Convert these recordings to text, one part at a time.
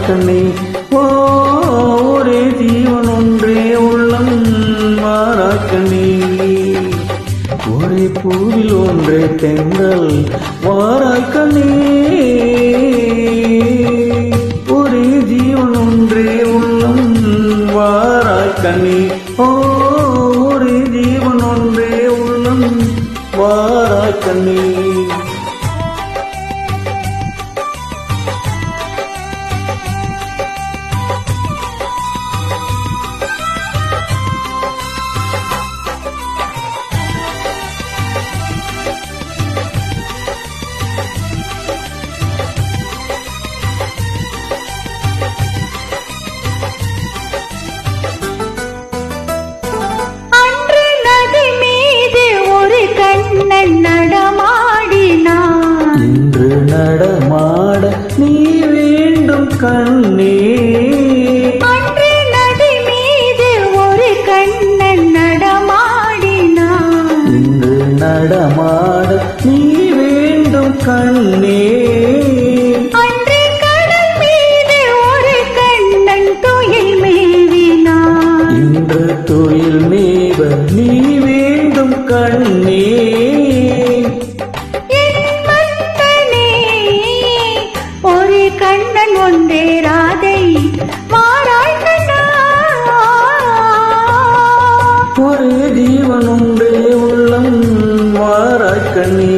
கண்ணே ஒரே ஜீவன் ஒன்றே உள்ளம் வாராக்கண்ணே ஒரே பூவில் ஒன்றே தென்றல் வாராக்கண்ணே ஒரே ஜீவன் ஒன்றே உள்ளம் வாராக்கண்ணே ஒரே ஜீவன் ஒன்றே உள்ளம் வாராக்கண்ணே இன்று நடமாட நீ வேண்டும் கண்ணே அன்று நதி மீது ஒரு கண்ணன் நடமாடினான் இன்று நடமாட நீ வேண்டும் கண்ணே அன்று கடல் மீது ஒரு கண்ணன் துயில் மேவினான் இன்று துயில் மேவ நீ வேண்டும் கண்ணே கண்ணன் ஒன்றே ராதை மாறாய் கண்ணா ஒரே ஜீவன் ஒன்றே உள்ளம் வாராய் கண்ணே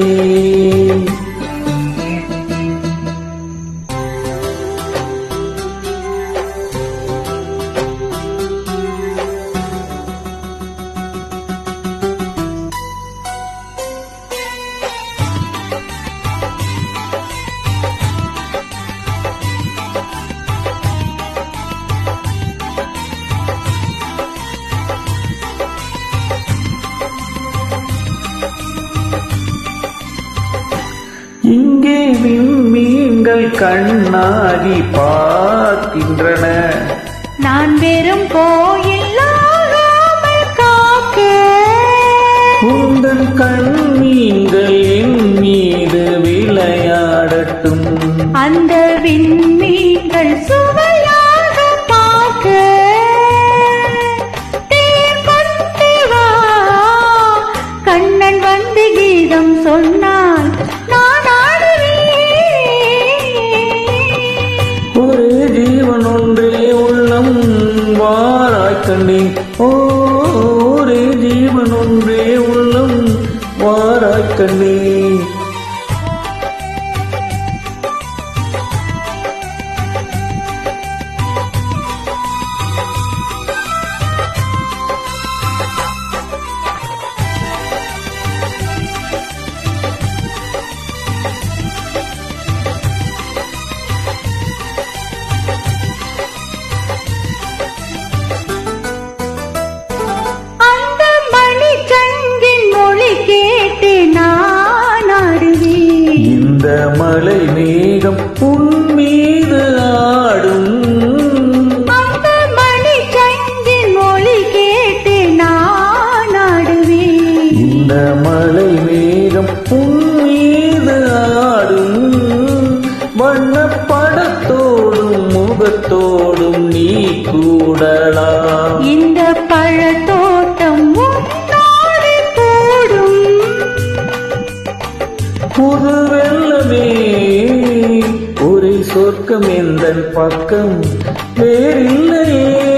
இங்கே விண்மீன்கள் கண்ணாடி பார்க்கின்றன நான் வெறும் கோயில்லாமல் காக்க உந்தன் கண்மீன்கள் என் மீது விளையாடட்டும் அந்த விண்மீன்கள் சுவையாக பார்க்க தேர் கொண்டு வா கண்ணன் வந்து கீதம் சொன்னால் ஒரே ஜீவன் ஒன்றே உள்ளம் வாராய் கண்ணே ஒரே ஜீவன் ஒன்றே உள்ளம் வாராய் கண்ணே இந்த மலை மேகம் உன் மீது ஆடும் அந்த மணி சங்கின் மொழி கேட்டு நான் ஆடுவேன் இந்த மலை மேகம் உன் மீது ஆடும் வண்ணப்படத்தோடும் முகத்தோடும் நீ கூடலாம் இந்த பழத்தோட்டம் புது வெள்ளமே ஒரே சொர்க்கம் எந்தன் பக்கம் வேறில்லையே